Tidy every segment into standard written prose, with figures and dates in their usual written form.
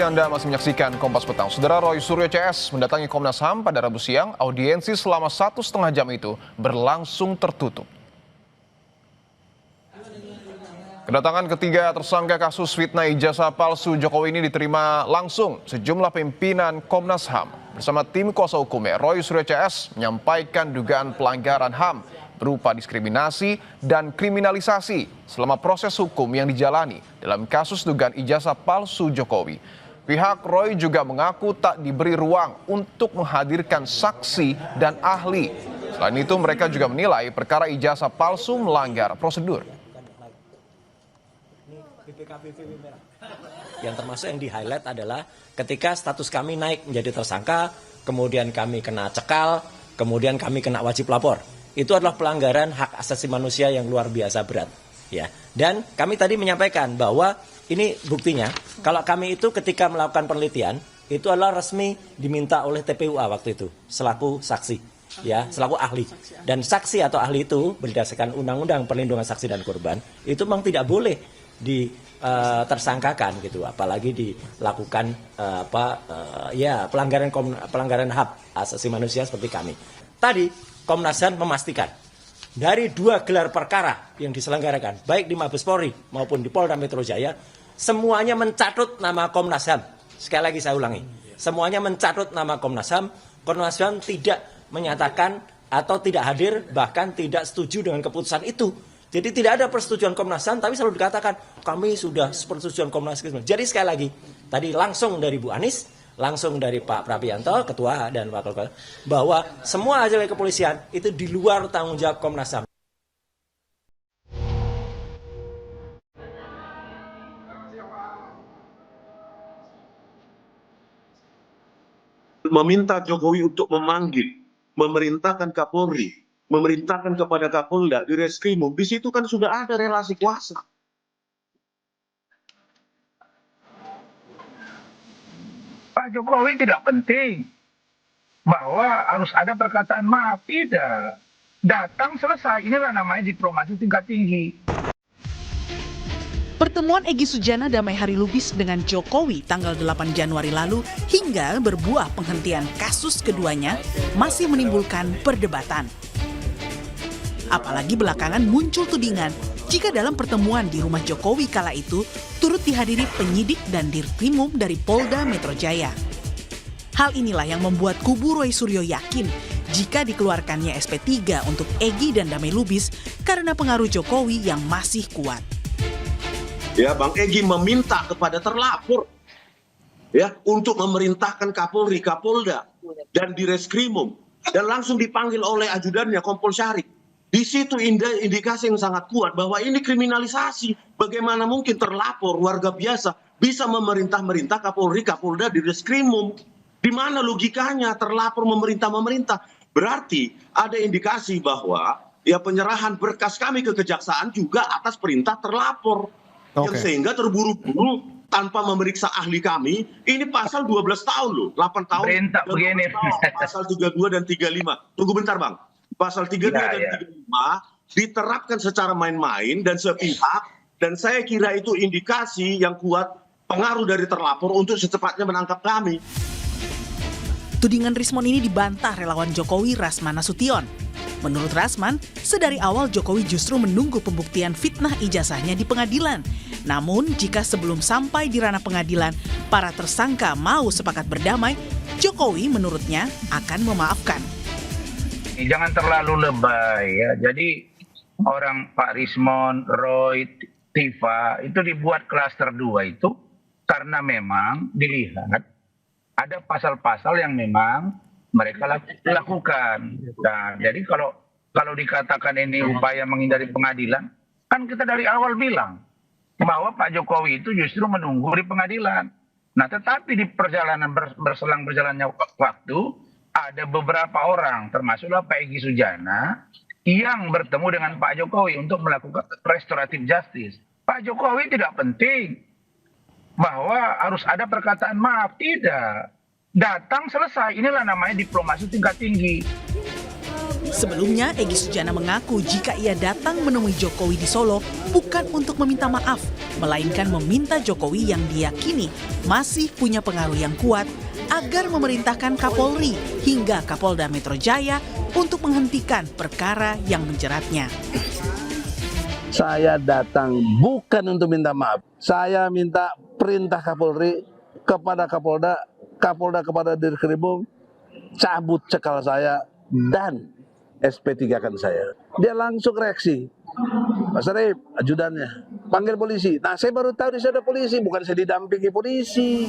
kasih Anda masih menyaksikan Kompas Petang. Saudara, Roy Suryo CS mendatangi Komnas HAM pada Rabu siang. Audiensi selama 1,5 jam itu berlangsung tertutup. Kedatangan ketiga tersangka kasus fitnah ijazah palsu Jokowi ini diterima langsung sejumlah pimpinan Komnas HAM. Bersama tim kuasa hukumnya, Roy Suryo CS menyampaikan dugaan pelanggaran HAM berupa diskriminasi dan kriminalisasi selama proses hukum yang dijalani dalam kasus dugaan ijazah palsu Jokowi. Pihak Roy juga mengaku tak diberi ruang untuk menghadirkan saksi dan ahli. Selain itu, mereka juga menilai perkara ijazah palsu melanggar prosedur. Yang termasuk yang di-highlight adalah ketika status kami naik menjadi tersangka, kemudian kami kena cekal, kemudian kami kena wajib lapor. Itu adalah pelanggaran hak asasi manusia yang luar biasa berat, ya. Dan kami tadi menyampaikan bahwa ini buktinya, kalau kami itu ketika melakukan penelitian itu adalah resmi diminta oleh TPUA waktu itu selaku saksi, ya, selaku ahli. Dan saksi atau ahli itu berdasarkan Undang-Undang Perlindungan Saksi dan Korban itu memang tidak boleh ditersangkakan gitu, apalagi dilakukan pelanggaran hak asasi manusia seperti kami. Tadi Komnas HAM memastikan dari 2 gelar perkara yang diselenggarakan, baik di Mabes Polri maupun di Polda Metro Jaya, semuanya mencatut nama Komnas HAM. Sekali lagi saya ulangi, semuanya mencatut nama Komnas HAM. Komnas HAM tidak menyatakan atau tidak hadir, bahkan tidak setuju dengan keputusan itu. Jadi tidak ada persetujuan Komnas HAM, tapi selalu dikatakan kami sudah persetujuan Komnas HAM. Jadi sekali lagi, tadi langsung dari Bu Anies, langsung dari Pak Prabianto, Ketua dan Wakil Ketua, bahwa semua hasil kepolisian itu di luar tanggung jawab Komnas HAM. Meminta Jokowi untuk memanggil, memerintahkan Kapolri, memerintahkan kepada Kapolda di Reskrimum, di situ kan sudah ada relasi kuasa. Pak Jokowi tidak penting bahwa harus ada perkataan maaf, tidak. Datang selesai, inilah namanya diplomasi tingkat tinggi. Pertemuan Egy Sujana Damai Hari Lubis dengan Jokowi tanggal 8 Januari lalu hingga berbuah penghentian kasus keduanya masih menimbulkan perdebatan. Apalagi belakangan muncul tudingan jika dalam pertemuan di rumah Jokowi kala itu turut dihadiri penyidik dan Dirkrimum dari Polda Metro Jaya. Hal inilah yang membuat kubu Roy Suryo yakin jika dikeluarkannya SP3 untuk Egy dan Damai Lubis karena pengaruh Jokowi yang masih kuat. Ya, Bang Egy meminta kepada terlapor ya untuk memerintahkan Kapolri, Kapolda dan Direskrimum dan langsung dipanggil oleh ajudannya Kompol Syarif. Di situ indikasi yang sangat kuat bahwa ini kriminalisasi. Bagaimana mungkin terlapor warga biasa bisa memerintah Kapolri, Kapolda, Direskrimum? Di mana logikanya terlapor memerintah? Berarti ada indikasi bahwa ya penyerahan berkas kami ke kejaksaan juga atas perintah terlapor. Yang sehingga terburu-buru tanpa memeriksa ahli kami, ini pasal 12 tahun loh, 8 tahun. Perintah begini. Pasal 32 dan 35. Tunggu bentar, Bang. Pasal 32 dan 35 diterapkan secara main-main dan sepihak, dan saya kira itu indikasi yang kuat pengaruh dari terlapor untuk secepatnya menangkap kami. Tudingan Rismon ini dibantah relawan Jokowi Rasman Nasution. Menurut Rasman, sedari awal Jokowi justru menunggu pembuktian fitnah ijazahnya di pengadilan. Namun, jika sebelum sampai di ranah pengadilan, para tersangka mau sepakat berdamai, Jokowi menurutnya akan memaafkan. Jangan terlalu lebay ya. Jadi orang Pak Rismon, Roy, Tifa itu dibuat klaster 2 itu karena memang dilihat ada pasal-pasal yang memang mereka lakukan. Nah, jadi kalau dikatakan ini upaya menghindari pengadilan, kan kita dari awal bilang bahwa Pak Jokowi itu justru menunggu di pengadilan. Nah, tetapi di perjalanan berselang berjalannya waktu, ada beberapa orang, termasuklah Pak Egy Sujana, yang bertemu dengan Pak Jokowi untuk melakukan restoratif justice. Pak Jokowi tidak penting bahwa harus ada perkataan maaf, tidak. Datang selesai, inilah namanya diplomasi tingkat tinggi. Sebelumnya, Egy Sujana mengaku jika ia datang menemui Jokowi di Solo bukan untuk meminta maaf, melainkan meminta Jokowi yang diyakini masih punya pengaruh yang kuat agar memerintahkan Kapolri hingga Kapolda Metro Jaya untuk menghentikan perkara yang menjeratnya. Saya datang bukan untuk minta maaf. Saya minta perintah Kapolri kepada Kapolda kepada Dirkrimum, cabut cekal saya dan SP3-kan saya. Dia langsung reaksi. Pak Sarip, ajudannya, panggil polisi. Nah, saya baru tahu di sana ada polisi, bukan saya didampingi polisi.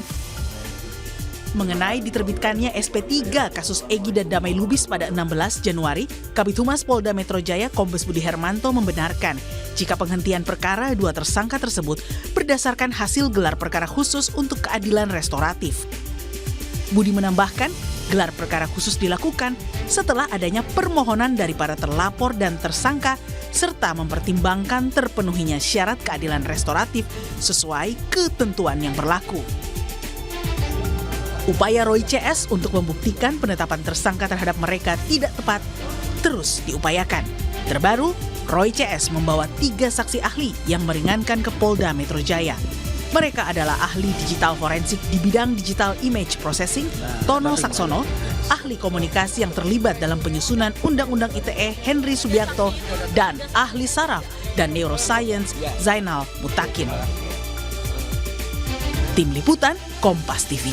Mengenai diterbitkannya SP3 kasus Egy dan Damai Lubis pada 16 Januari, Kabid Humas Polda Metro Jaya Kombes Budi Hermanto membenarkan jika penghentian perkara dua tersangka tersebut berdasarkan hasil gelar perkara khusus untuk keadilan restoratif. Budi menambahkan, gelar perkara khusus dilakukan setelah adanya permohonan dari para terlapor dan tersangka serta mempertimbangkan terpenuhinya syarat keadilan restoratif sesuai ketentuan yang berlaku. Upaya Roy CS untuk membuktikan penetapan tersangka terhadap mereka tidak tepat terus diupayakan. Terbaru, Roy CS membawa 3 saksi ahli yang meringankan ke Polda Metro Jaya. Mereka adalah ahli digital forensik di bidang digital image processing, Tono Saksono, ahli komunikasi yang terlibat dalam penyusunan Undang-Undang ITE, Henry Subiakto, dan ahli saraf dan neuroscience, Zainal Mutakin. Tim Liputan, Kompas TV.